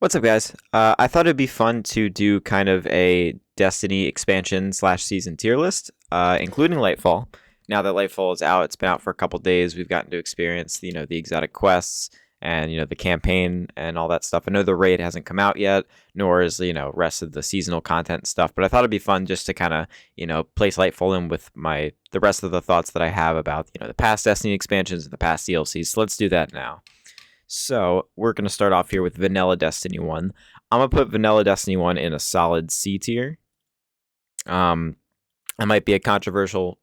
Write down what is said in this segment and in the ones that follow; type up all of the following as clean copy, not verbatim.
What's up, guys? I thought it'd be fun to do kind of a Destiny expansion slash season tier list, including Lightfall. Now that Lightfall is out, it's been out for a couple days. We've gotten to experience, the exotic quests and the campaign and all that stuff. I know the raid hasn't come out yet, nor is rest of the seasonal content stuff. But I thought it'd be fun just to kind of place Lightfall in with the rest of the thoughts that I have about the past Destiny expansions and the past DLCs. So let's do that now. So we're going to start off here with Vanilla Destiny 1. I'm going to put Vanilla Destiny 1 in a solid C tier. It might be a controversial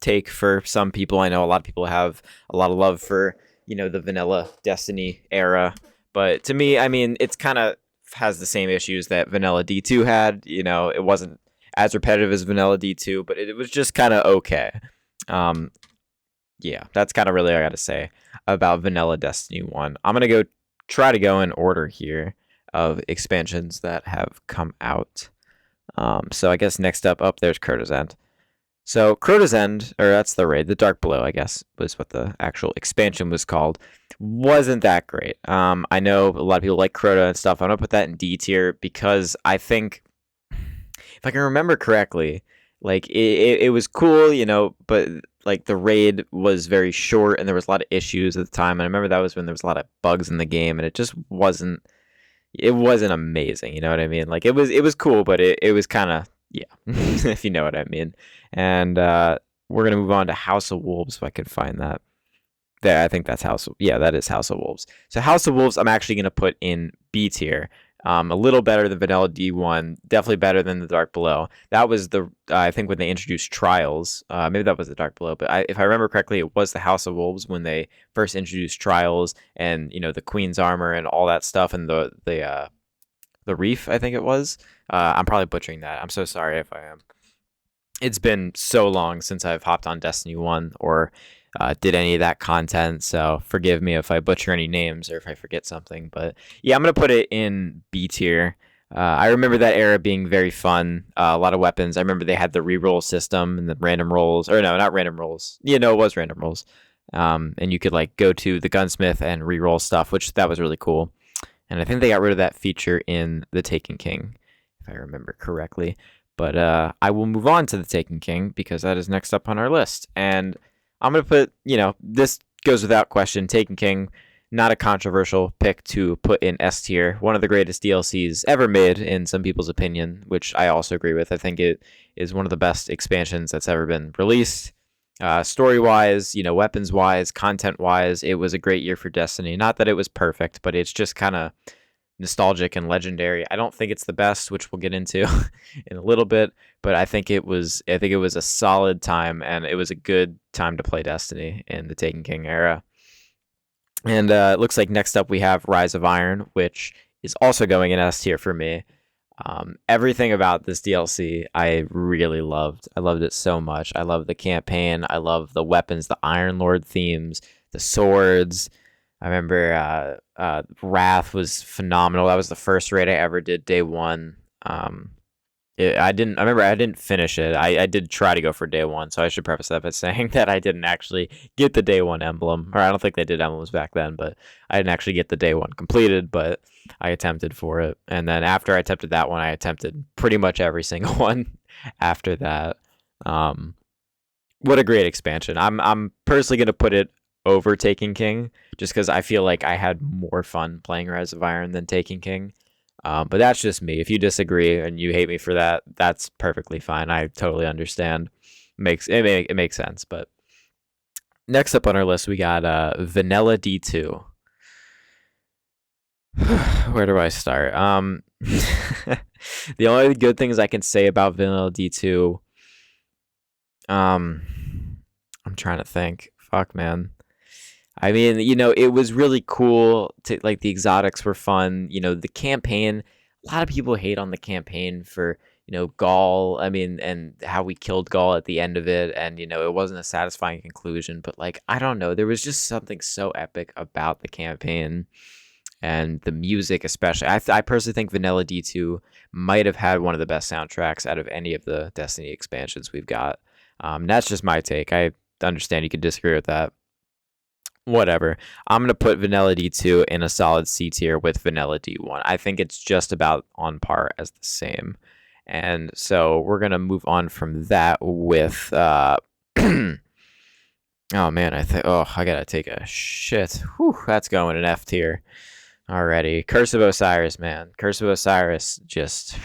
take for some people. I know a lot of people have a lot of love for, the Vanilla Destiny era. But to me, I mean, it's kind of has the same issues that Vanilla D2 had. It wasn't as repetitive as Vanilla D2, but it was just kind of okay. Yeah, that's kind of really all I got to say about Vanilla Destiny 1. I'm going to try to go in order here of expansions that have come out. So I guess next up, there's Crota's End. So Crota's End, or that's the raid, the Dark Below, I guess, was what the actual expansion was called, wasn't that great. I know a lot of people like Crota and stuff. I'm going to put that in D tier because I think, if I can remember correctly, like it was cool, but like the raid was very short and there was a lot of issues at the time. And I remember that was when there was a lot of bugs in the game and it just wasn't amazing. You know what I mean? Like it was cool, but it was kind of, yeah, if you know what I mean. And we're going to move on to House of Wolves if I could find that. There, I think that's that is House of Wolves. So House of Wolves, I'm actually going to put in B tier. A little better than Vanilla D1, definitely better than the Dark Below. That was I think when they introduced Trials. Maybe that was the Dark Below, but if I remember correctly, it was the House of Wolves when they first introduced Trials and the Queen's armor and all that stuff and the Reef. I think it was. I'm probably butchering that. I'm so sorry if I am. It's been so long since I've hopped on Destiny 1 or did any of that content, so forgive me if I butcher any names or if I forget something. But yeah, I'm going to put it in B tier. I remember that era being very fun. A lot of weapons. I remember they had the reroll system and the random rolls. Or no, not random rolls. Yeah, no, it was random rolls. And you could like go to the gunsmith and reroll stuff, which that was really cool. And I think they got rid of that feature in the Taken King, if I remember correctly. But I will move on to the Taken King because that is next up on our list. And I'm going to put, this goes without question, Taken King, not a controversial pick to put in S tier. One of the greatest DLCs ever made, in some people's opinion, which I also agree with. I think it is one of the best expansions that's ever been released. Story-wise, weapons-wise, content-wise, it was a great year for Destiny. Not that it was perfect, but it's just kind of nostalgic and legendary. I don't think it's the best, which we'll get into in a little bit, but I think it was a solid time and it was a good time to play Destiny in the Taken King era. And it looks like next up we have Rise of Iron, which is also going in S tier for me. Everything about this DLC I really loved. I loved it so much. I love the campaign. I love the weapons, the Iron Lord themes, the swords. I remember Wrath was phenomenal. That was the first raid I ever did day one. I remember I didn't finish it. I did try to go for day one, so I should preface that by saying that I didn't actually get the day one emblem. Or I don't think they did emblems back then, but I didn't actually get the day one completed, but I attempted for it. And then after I attempted that one, I attempted pretty much every single one after that. What a great expansion. I'm personally going to put it over Taken King just because I feel like I had more fun playing Rise of Iron than Taken King. But that's just me. If you disagree and you hate me for that, that's perfectly fine. I totally understand. It makes sense. But next up on our list, we got Vanilla D2. Where do I start? The only good things I can say about Vanilla D2. I'm trying to think. Fuck, man. I mean, it was really cool to like the exotics were fun. The campaign, a lot of people hate on the campaign for, Gaul. I mean, and how we killed Gaul at the end of it. And, it wasn't a satisfying conclusion. But like, I don't know. There was just something so epic about the campaign and the music, especially. I personally think Vanilla D2 might have had one of the best soundtracks out of any of the Destiny expansions we've got. That's just my take. I understand you could disagree with that. whatever. I'm gonna put Vanilla D2 in a solid C tier with Vanilla D1. I think it's just about on par as the same. And so we're gonna move on from that with oh man, I gotta take a shit. Whew, that's going in F tier already. Curse of Osiris, man. Curse of Osiris just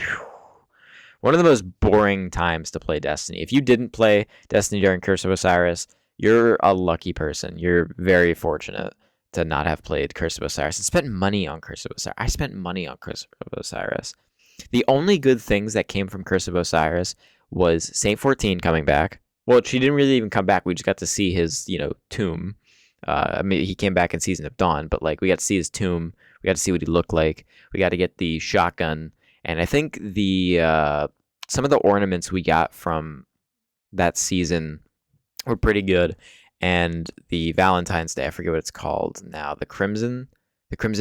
one of the most boring times to play Destiny. If you didn't play Destiny during Curse of Osiris, you're a lucky person. You're very fortunate to not have played Curse of Osiris and spent money on Curse of Osiris. I spent money on Curse of Osiris. The only good things that came from Curse of Osiris was Saint 14 coming back. Well, she didn't really even come back. We just got to see his, tomb. I mean, he came back in Season of Dawn, but like we got to see his tomb. We got to see what he looked like. We got to get the shotgun, and I think the some of the ornaments we got from that season were pretty good. And the Valentine's Day, I forget what it's called now, the Crimson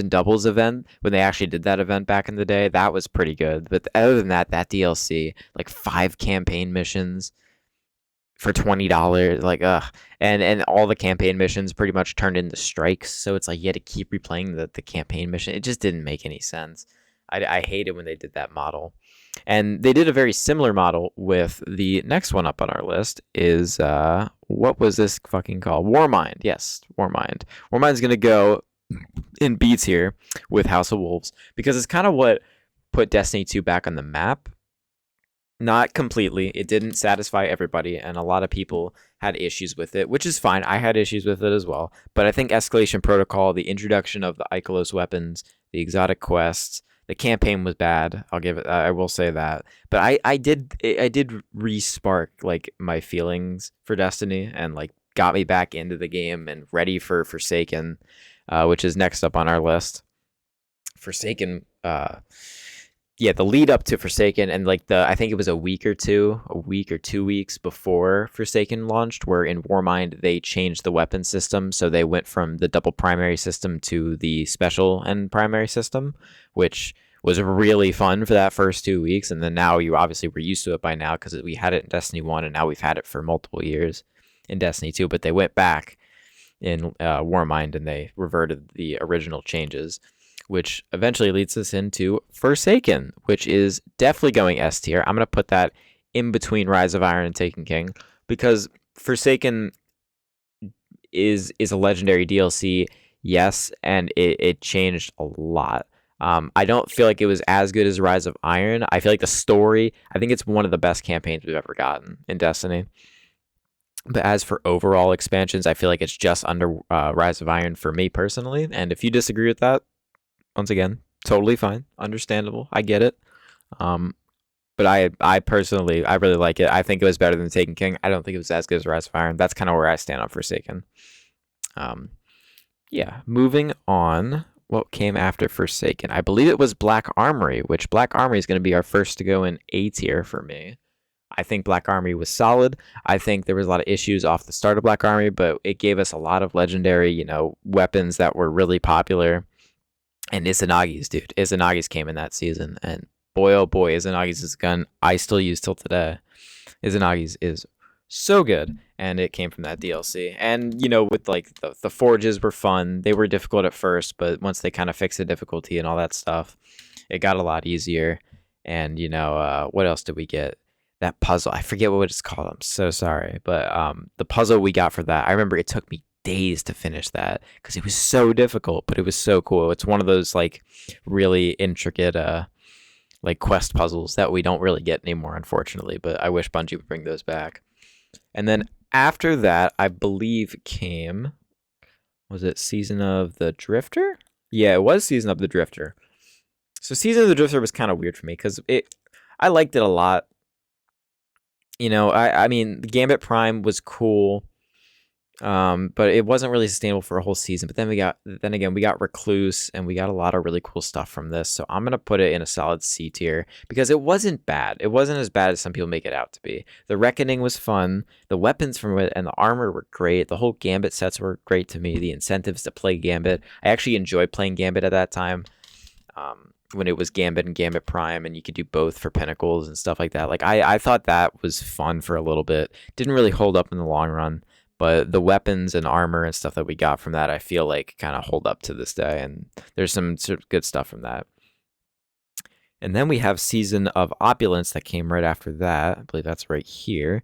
Doubles event, when they actually did that event back in the day, that was pretty good. But other than that, that DLC, like 5 campaign missions for $20, like and all the campaign missions pretty much turned into strikes. So it's like you had to keep replaying the campaign mission. It just didn't make any sense. I hated when they did that model. And they did a very similar model with the next one up on our list is what was this fucking called? Warmind. Yes, Warmind. Warmind's gonna go in B tier with House of Wolves because it's kind of what put Destiny 2 back on the map. Not completely. It didn't satisfy everybody, and a lot of people had issues with it, which is fine. I had issues with it as well. But I think Escalation Protocol, the introduction of the Ikelos weapons, the exotic quests, the campaign was bad. I will say that. But I did re-spark like my feelings for Destiny and like got me back into the game and ready for Forsaken, which is next up on our list. Forsaken, the lead up to Forsaken, and like I think it was a week or 2 weeks before Forsaken launched, where in Warmind they changed the weapon system, so they went from the double primary system to the special and primary system, which was really fun for that first 2 weeks, and then now you obviously were used to it by now because we had it in Destiny 1, and now we've had it for multiple years in Destiny 2, but they went back in Warmind and they reverted the original changes, which eventually leads us into Forsaken, which is definitely going S tier. I'm going to put that in between Rise of Iron and Taken King because Forsaken is a legendary DLC, yes, and it changed a lot. I don't feel like it was as good as Rise of Iron. I feel like the story, I think it's one of the best campaigns we've ever gotten in Destiny. But as for overall expansions, I feel like it's just under Rise of Iron for me personally. And if you disagree with that, once again, totally fine, understandable. I get it. But I personally, I really like it. I think it was better than Taken King. I don't think it was as good as Rise of Iron. That's kind of where I stand on Forsaken. Moving on. What came after Forsaken? I believe it was Black Armory, which Black Armory is going to be our first to go in A tier for me. I think Black Armory was solid. I think there was a lot of issues off the start of Black Armory, but it gave us a lot of legendary, weapons that were really popular. And Izanagi's, dude. Izanagi's came in that season, and boy, oh boy, Izanagi's gun I still use till today. Izanagi's is so good, and it came from that DLC. And, with like the forges were fun. They were difficult at first, but once they kind of fixed the difficulty and all that stuff, it got a lot easier. And, what else did we get? That puzzle. I forget what it's called. I'm so sorry. But the puzzle we got for that, I remember it took me days to finish that because it was so difficult, but it was so cool. It's one of those like really intricate like quest puzzles that we don't really get anymore, unfortunately, but I wish Bungie would bring those back. And then after that, I believe was it Season of the Drifter? Yeah, it was Season of the Drifter. So Season of the Drifter was kind of weird for me because I liked it a lot. I mean, Gambit Prime was cool. But it wasn't really sustainable for a whole season. But then we got Recluse, and we got a lot of really cool stuff from this. So I'm gonna put it in a solid C tier because it wasn't bad. It wasn't as bad as some people make it out to be. The Reckoning was fun. The weapons from it and the armor were great. The whole Gambit sets were great to me. The incentives to play Gambit, I actually enjoyed playing Gambit at that time. When it was Gambit and Gambit Prime, and you could do both for Pinnacles and stuff like that. Like I thought that was fun for a little bit. Didn't really hold up in the long run. but the weapons and armor and stuff that we got from that, I feel like kind of hold up to this day, and there's some sort of good stuff from that. And then we have Season of Opulence that came right after that. I believe that's right here.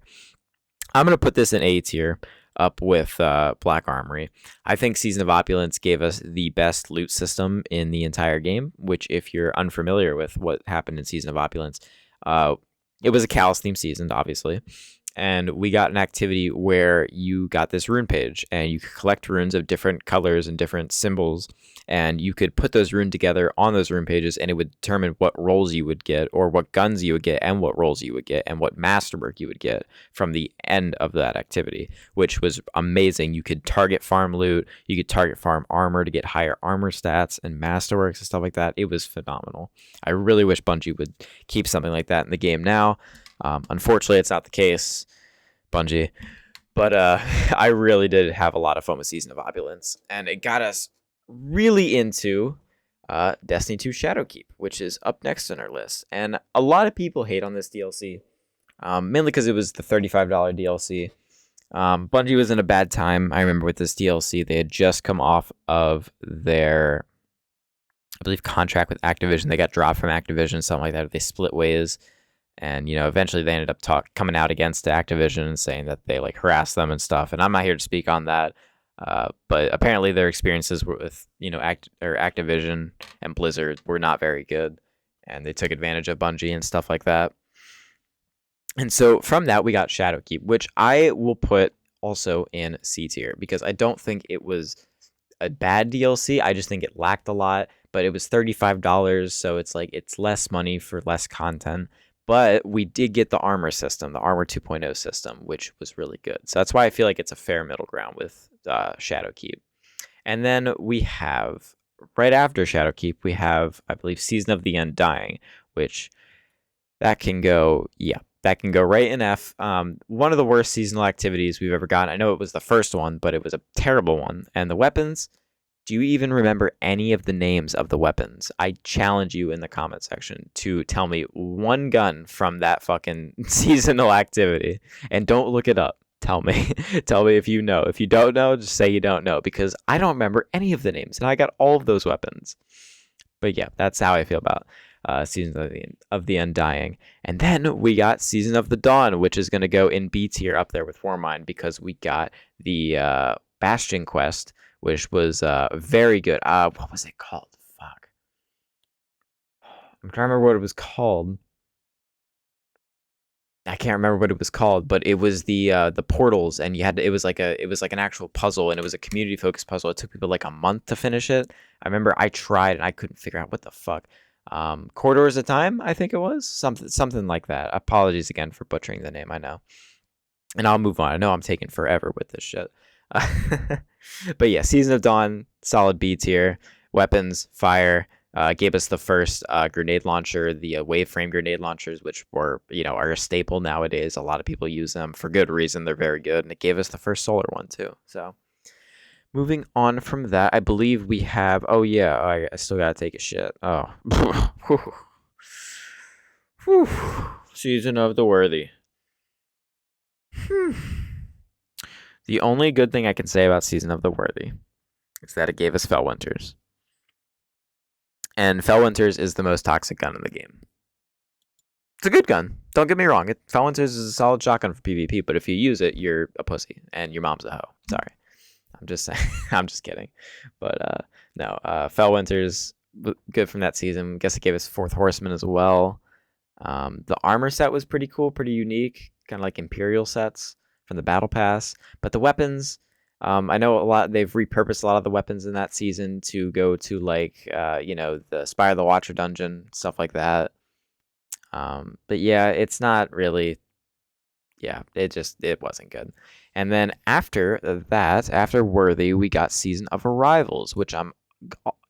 I'm going to put this in A tier, up with Black Armory. I think Season of Opulence gave us the best loot system in the entire game, which, if you're unfamiliar with what happened in Season of Opulence, it was a Callus themed season, obviously. And we got an activity where you got this rune page, and you could collect runes of different colors and different symbols, and you could put those runes together on those rune pages, and it would determine what rolls you would get, or what guns you would get, and what rolls you would get, and what masterwork you would get from the end of that activity, which was amazing. You could target farm loot, you could target farm armor to get higher armor stats and masterworks and stuff like that. It was phenomenal. I really wish Bungie would keep something like that in the game now. Unfortunately, it's not the case, Bungie. But I really did have a lot of fun with Season of Opulence, and it got us really into Destiny 2 Shadowkeep, which is up next on our list. And a lot of people hate on this DLC, mainly because it was the $35 DLC. Bungie was in a bad time. I remember with this DLC, they had just come off of their, I believe, contract with Activision. They got dropped from Activision, something like that. They split ways. And, eventually they ended up coming out against Activision and saying that they harassed them and stuff. And I'm not here to speak on that. But apparently their experiences with, Activision and Blizzard were not very good. And they took advantage of Bungie and stuff like that. And so from that, we got Shadowkeep, which I will put also in C tier, because I don't think it was a bad DLC. I just think it lacked a lot. But it was $35, so it's less money for less content. But we did get the armor system, the Armor 2.0 system, which was really good. So that's why I feel like it's a fair middle ground with Shadowkeep. And then we have, right after Shadowkeep, we have, I believe, Season of the Undying, which that can go right in F. One of the worst seasonal activities we've ever gotten. I know it was the first one, but it was a terrible one. And the weapons, do you even remember any of the names of the weapons? I challenge you in the comment section to tell me one gun from that fucking seasonal activity. And don't look it up. Tell me. Tell me if you know. If you don't know, just say you don't know, because I don't remember any of the names, and I got all of those weapons. But yeah, that's how I feel about Season of the Undying. And then we got Season of the Dawn, which is going to go in B tier up there with Warmind, because we got the Bastion quest, which was very good. What was it called? Fuck. I'm trying to remember what it was called. I can't remember what it was called, but it was the portals, and you had to, it was like an actual puzzle, and it was a community focused puzzle. It took people like a month to finish it. I remember I tried and I couldn't figure out what the fuck. Corridors of Time, I think it was something like that. Apologies again for butchering the name. I know, and I'll move on. I know I'm taking forever with this shit. But yeah, Season of Dawn, solid B tier. Weapons, fire, gave us the first grenade launcher, the wave frame grenade launchers, which were, are a staple nowadays. A lot of people use them for good reason. They're very good. And it gave us the first solar one too. So moving on from that, I believe we have, oh yeah, I still gotta take a shit. Oh. Season of the Worthy. The only good thing I can say about Season of the Worthy is that it gave us Fellwinters. And Fellwinters is the most toxic gun in the game. It's a good gun. Don't get me wrong. Fellwinters is a solid shotgun for PvP, but if you use it, you're a pussy and your mom's a hoe. Sorry. I'm just saying. I'm just kidding. But no, Fellwinters, good from that season. I guess it gave us Fourth Horseman as well. The armor set was pretty cool, pretty unique, kind of like Imperial sets from the Battle Pass. But the weapons, I know they've repurposed a lot of the weapons in that season to go to the Spire of the Watcher dungeon, stuff like that. But yeah, it's not really, it wasn't good. And then after that, after Worthy, we got Season of Arrivals, which I'm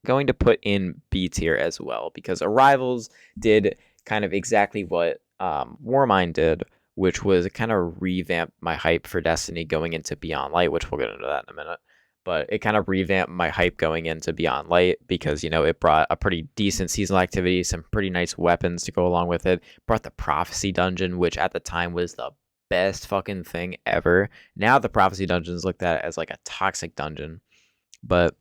going to put in B tier as well, because Arrivals did kind of exactly what Warmind did, which was kind of revamp my hype for Destiny going into Beyond Light, which we'll get into that in a minute. But it kind of revamped my hype going into Beyond Light because, it brought a pretty decent seasonal activity, some pretty nice weapons to go along with it. Brought the Prophecy Dungeon, which at the time was the best fucking thing ever. Now the prophecy dungeon is looked at as like a toxic dungeon, but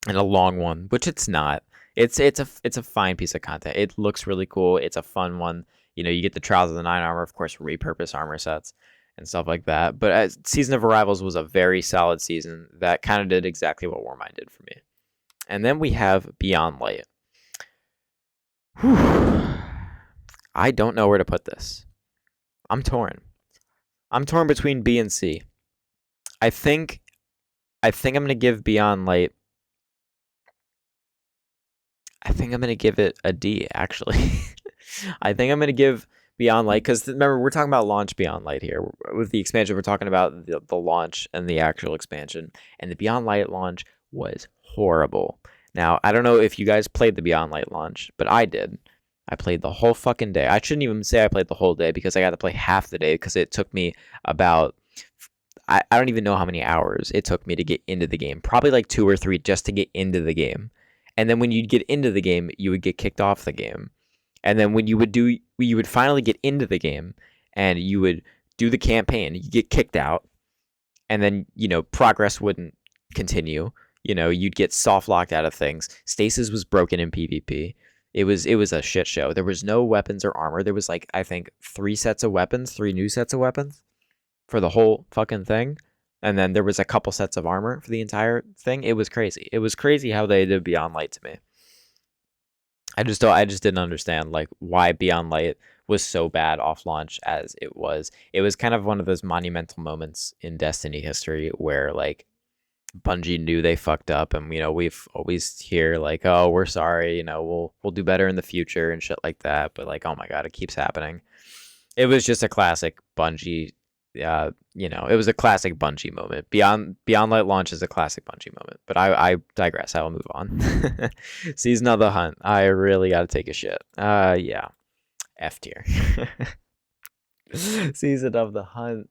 and a long one, which it's not. It's a fine piece of content. It looks really cool. It's a fun one. You know, you get the Trials of the Nine armor, of course, repurpose armor sets and stuff like that. But Season of Arrivals was a very solid season that kind of did exactly what Warmind did for me. And then we have Beyond Light. Whew. I don't know where to put this. I'm torn. I'm torn between B and C. I think I'm gonna give Beyond Light. I think I'm gonna give it a D. Actually, I think I'm gonna give Beyond Light because remember we're talking about launch Beyond Light here with the expansion. We're talking about the launch and the actual expansion, and the Beyond Light launch was horrible. Now I don't know if you guys played the Beyond Light launch, but I did. I played the whole fucking day. I shouldn't even say I played the whole day because I got to play half the day because it took me about I don't even know how many hours it took me to get into the game. Probably like 2 or 3 just to get into the game. And then when you'd get into the game, you would get kicked off the game. And then when you would finally get into the game and you would do the campaign, you get kicked out. And then, progress wouldn't continue. You'd get soft locked out of things. Stasis was broken in PvP. It was a shit show. There was no weapons or armor. There was like, I think 3 sets of weapons, 3 new sets of weapons for the whole fucking thing. And then there was a couple sets of armor for the entire thing. It was crazy. It was crazy how they did Beyond Light to me. I just didn't understand like why Beyond Light was so bad off launch as it was. It was kind of one of those monumental moments in Destiny history where like Bungie knew they fucked up, and we've always hear like, oh, we're sorry, we'll do better in the future and shit like that. But like, oh my god, it keeps happening. It was just a classic Bungie. It was a classic Bungie moment. Beyond Light launch is a classic Bungie moment. But I digress. I will move on. Season of the Hunt. I really got to take a shit. Yeah, F tier. Season of the Hunt.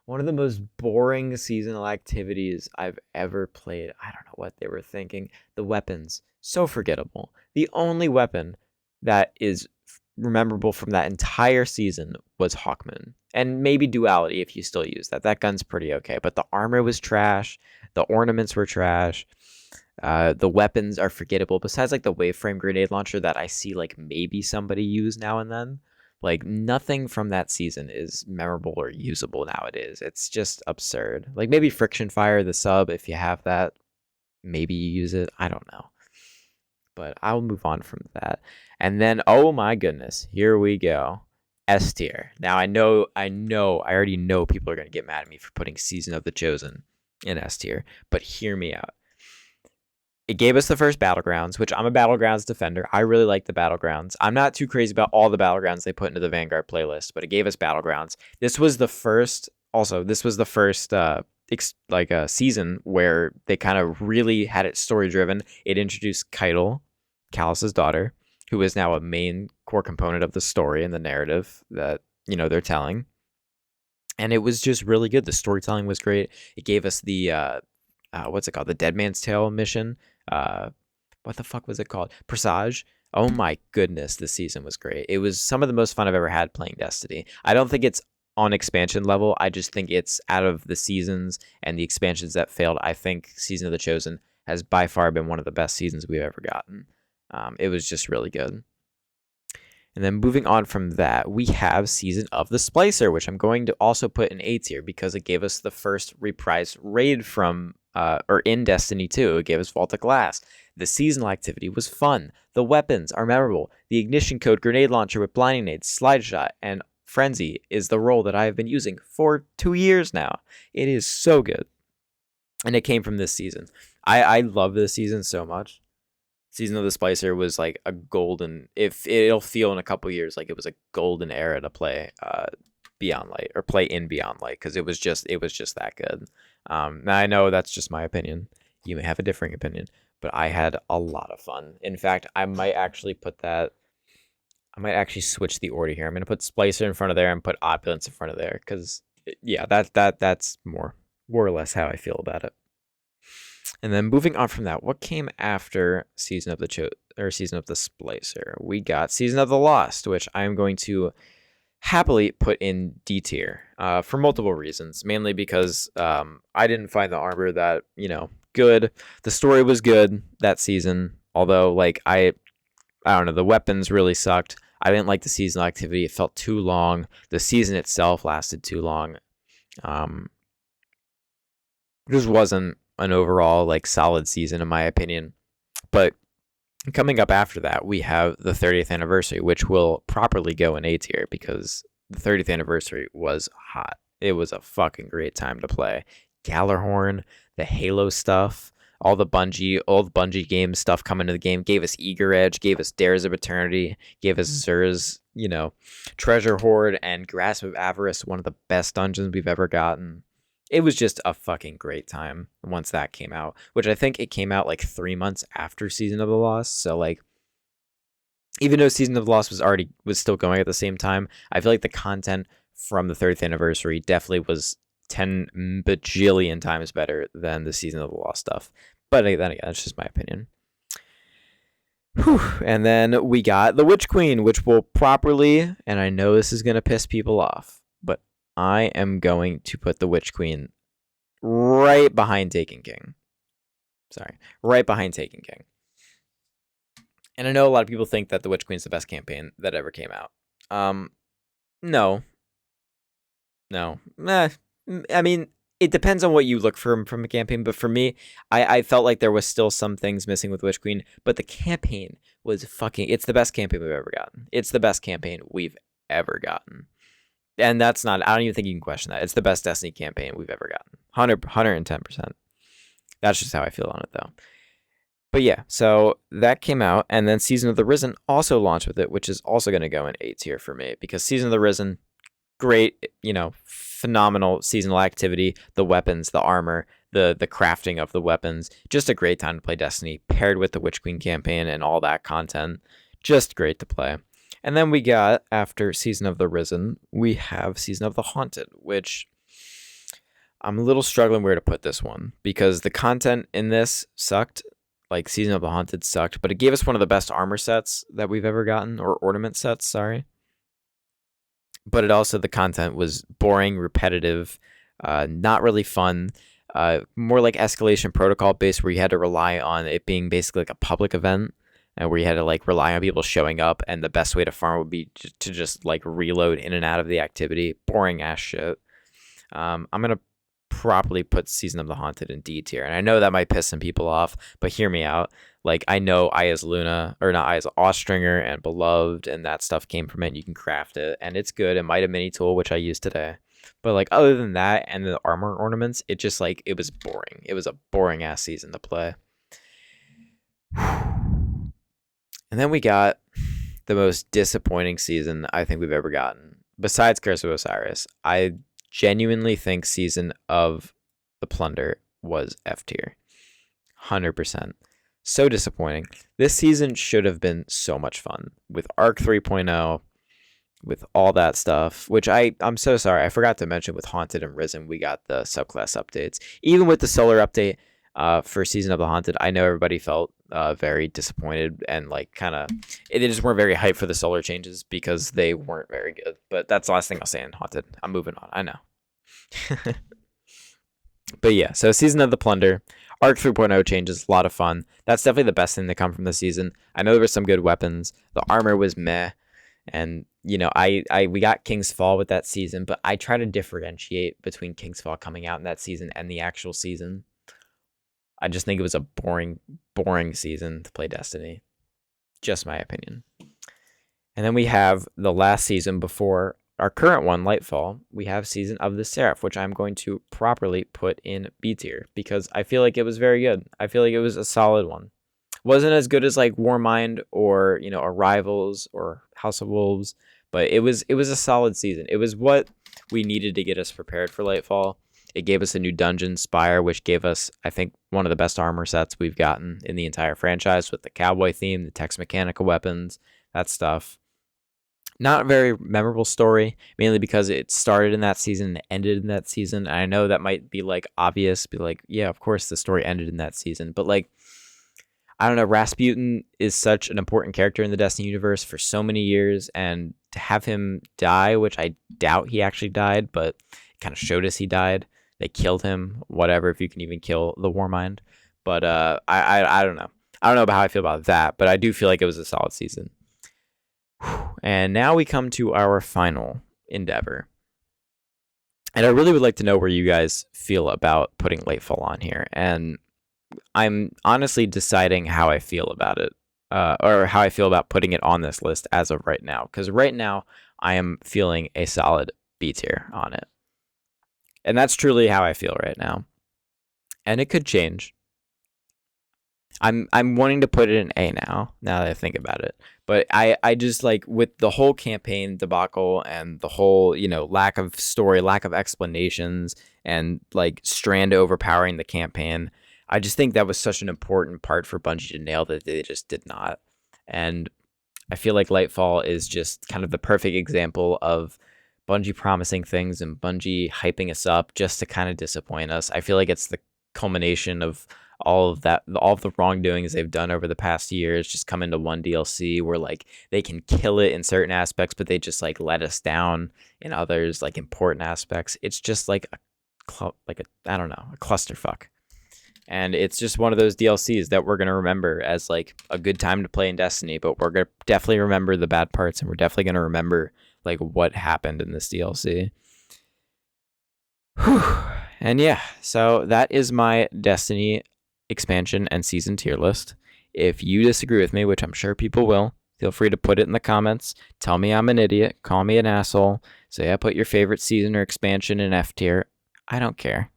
One of the most boring seasonal activities I've ever played. I don't know what they were thinking. The weapons, so forgettable. The only weapon that is memorable from that entire season was Hawkmoon. And maybe Duality if you still use that. That gun's pretty okay. But the armor was trash. The ornaments were trash. The weapons are forgettable. Besides like the Waveframe grenade launcher that I see like maybe somebody use now and then. Like nothing from that season is memorable or usable nowadays. It's just absurd. Like maybe Friction Fire, the sub, if you have that, maybe you use it. I don't know. But I'll move on from that. And then, oh my goodness, here we go. S tier. Now I already know people are going to get mad at me for putting Season of the Chosen in S tier. But hear me out. It gave us the first Battlegrounds, which I'm a Battlegrounds defender. I really like the Battlegrounds. I'm not too crazy about all the Battlegrounds they put into the Vanguard playlist, but it gave us Battlegrounds. This was the first season where they kind of really had it story driven. It introduced Keitel, Callus's daughter, who is now a main core component of the story and the narrative that they're telling. And it was just really good. The storytelling was great. It gave us the what's it called? The Dead Man's Tale mission. What the fuck was it called? Presage. Oh my goodness, this season was great. It was some of the most fun I've ever had playing Destiny. I don't think it's on expansion level. I just think it's out of the seasons and the expansions that failed. I think Season of the Chosen has by far been one of the best seasons we've ever gotten. It was just really good. And then moving on from that, we have Season of the Splicer, which I'm going to also put in A tier because it gave us the first reprised raid from or in Destiny 2. It gave us Vault of Glass. The seasonal activity was fun. The weapons are memorable. The ignition code grenade launcher with blinding nades, slide shot, and frenzy is the role that I have been using for 2 years now. It is so good. And it came from this season. I love this season so much. Season of the Splicer was like a golden, if it'll feel in a couple years like it was a golden era to play Beyond Light or play in Beyond Light because it was just that good. Now I know that's just my opinion. You may have a differing opinion, but I had a lot of fun. In fact, I might actually switch the order here. I'm gonna put Splicer in front of there and put Opulence in front of there because yeah, that's more or less how I feel about it. And then moving on from that, what came after Season of the Splicer? We got Season of the Lost, which I'm going to happily put in D tier for multiple reasons. Mainly because I didn't find the armor that good. The story was good that season, although like I don't know, the weapons really sucked. I didn't like the seasonal activity. It felt too long. The season itself lasted too long. Um, this wasn't an overall like solid season in my opinion. But coming up after that, we have the 30th anniversary, which will properly go in A tier because the 30th anniversary was hot. It was a fucking great time to play. Gallarhorn, the Halo stuff, all the Bungie games stuff coming to the game gave us Eager Edge, gave us Dares of Eternity, gave us Zer's, Treasure Hoard and Grasp of Avarice, one of the best dungeons we've ever gotten. It was just a fucking great time once that came out, which I think it came out like 3 months after Season of the Lost. So like, even though Season of the Lost was still going at the same time, I feel like the content from the 30th anniversary definitely was 10 bajillion times better than the Season of the Lost stuff. But then again, that's just my opinion. Whew. And then we got the Witch Queen, which will properly, and I know this is going to piss people off, but I am going to put the Witch Queen right behind Taken King. Sorry, right behind Taken King. And I know a lot of people think that the Witch Queen's the best campaign that ever came out. No. I mean, it depends on what you look for from a campaign, but for me, I felt like there was still some things missing with Witch Queen, but the campaign was it's the best campaign we've ever gotten. It's the best campaign we've ever gotten. And that's not, I don't even think you can question that. It's the best Destiny campaign we've ever gotten. 110%. That's just how I feel on it, though. But yeah, so that came out, and then Season of the Risen also launched with it, which is also going to go in A tier for me, because Season of the Risen, great, phenomenal seasonal activity, the weapons, the armor, the crafting of the weapons, just a great time to play Destiny, paired with the Witch Queen campaign and all that content, just great to play. And then we got, after Season of the Risen, we have Season of the Haunted, which I'm a little struggling where to put this one, because the content in this sucked. Like, Season of the Haunted sucked, but it gave us one of the best armor sets that we've ever gotten, or ornament sets, sorry. But it also, the content was boring, repetitive, not really fun, more like Escalation Protocol based, where you had to rely on it being basically like a public event, and where you had to like rely on people showing up, and the best way to farm would be to just like reload in and out of the activity. Boring ass shit. I'm gonna properly put Season of the Haunted in D tier, and I know that might piss some people off, but hear me out. Like, I know Aya's Luna, or not Aya's Awstringer and Beloved, and that stuff came from it, and you can craft it, and it's good. It might have mini tool, which I used today, but like, other than that and the armor ornaments, it just like, it was boring. It was a boring ass season to play. And then we got the most disappointing season I think we've ever gotten, besides Curse of Osiris. I genuinely think Season of the Plunder was F tier. 100%. So disappointing. This season should have been so much fun with Arc 3.0, with all that stuff, which I'm so sorry. I forgot to mention with Haunted and Risen, we got the subclass updates. Even with the Solar update for Season of the Haunted, I know everybody felt very disappointed and like kind of, they just weren't very hyped for the Solar changes because they weren't very good. But that's the last thing I'll say in Haunted. I'm moving on. I know. But yeah, so Season of the Plunder, Arc 3.0 changes, a lot of fun. That's definitely the best thing to come from the season. I know there were some good weapons. The armor was meh. And, we got King's Fall with that season, but I try to differentiate between King's Fall coming out in that season and the actual season. I just think it was a boring, boring season to play Destiny. Just my opinion. And then we have the last season before our current one, Lightfall. We have Season of the Seraph, which I'm going to properly put in B tier because I feel like it was very good. I feel like it was a solid one. Wasn't as good as like Warmind or, Arrivals or House of Wolves, but it was a solid season. It was what we needed to get us prepared for Lightfall. It gave us a new dungeon, Spire, which gave us, I think, one of the best armor sets we've gotten in the entire franchise with the cowboy theme, the Tex Mechanical weapons, that stuff. Not a very memorable story, mainly because it started in that season and ended in that season. And I know that might be like obvious, be like, yeah, of course the story ended in that season. But like, I don't know, Rasputin is such an important character in the Destiny universe for so many years, and to have him die, which I doubt he actually died, but it kind of showed us he died. They killed him, whatever, if you can even kill the Warmind. But I don't know. I don't know about how I feel about that, but I do feel like it was a solid season. And now we come to our final endeavor. And I really would like to know where you guys feel about putting Lightfall on here. And I'm honestly deciding how I feel about it, or how I feel about putting it on this list as of right now. Because right now, I am feeling a solid B tier on it. And that's truly how I feel right now. And it could change. I'm wanting to put it in A now that I think about it. But I just like with the whole campaign debacle and the whole, lack of story, lack of explanations, and like Strand overpowering the campaign. I just think that was such an important part for Bungie to nail that they just did not. And I feel like Lightfall is just kind of the perfect example of Bungie promising things and Bungie hyping us up just to kind of disappoint us. I feel like it's the culmination of all of the wrongdoings they've done over the past years just come into one DLC where like they can kill it in certain aspects, but they just like let us down in others, like important aspects. It's just like I don't know, a clusterfuck. And it's just one of those DLCs that we're going to remember as like a good time to play in Destiny, but we're going to definitely remember the bad parts, and we're definitely going to remember like what happened in this DLC. Whew. And yeah, so that is my Destiny expansion and season tier list. If you disagree with me, which I'm sure people will, feel free to put it in the comments. Tell me I'm an idiot. Call me an asshole. Say I put your favorite season or expansion in F tier. I don't care.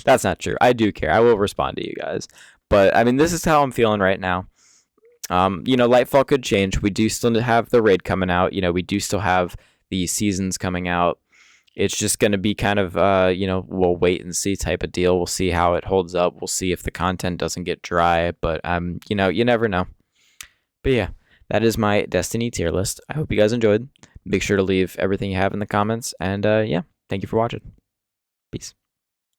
That's not true. I do care. I will respond to you guys. But I mean, this is how I'm feeling right now. Lightfall could change. We do still have the raid coming out. We do still have the seasons coming out. It's just going to be kind of, we'll wait and see type of deal. We'll see how it holds up. We'll see if the content doesn't get dry. But, you never know. But yeah, that is my Destiny tier list. I hope you guys enjoyed. Make sure to leave everything you have in the comments. And yeah, thank you for watching. Peace.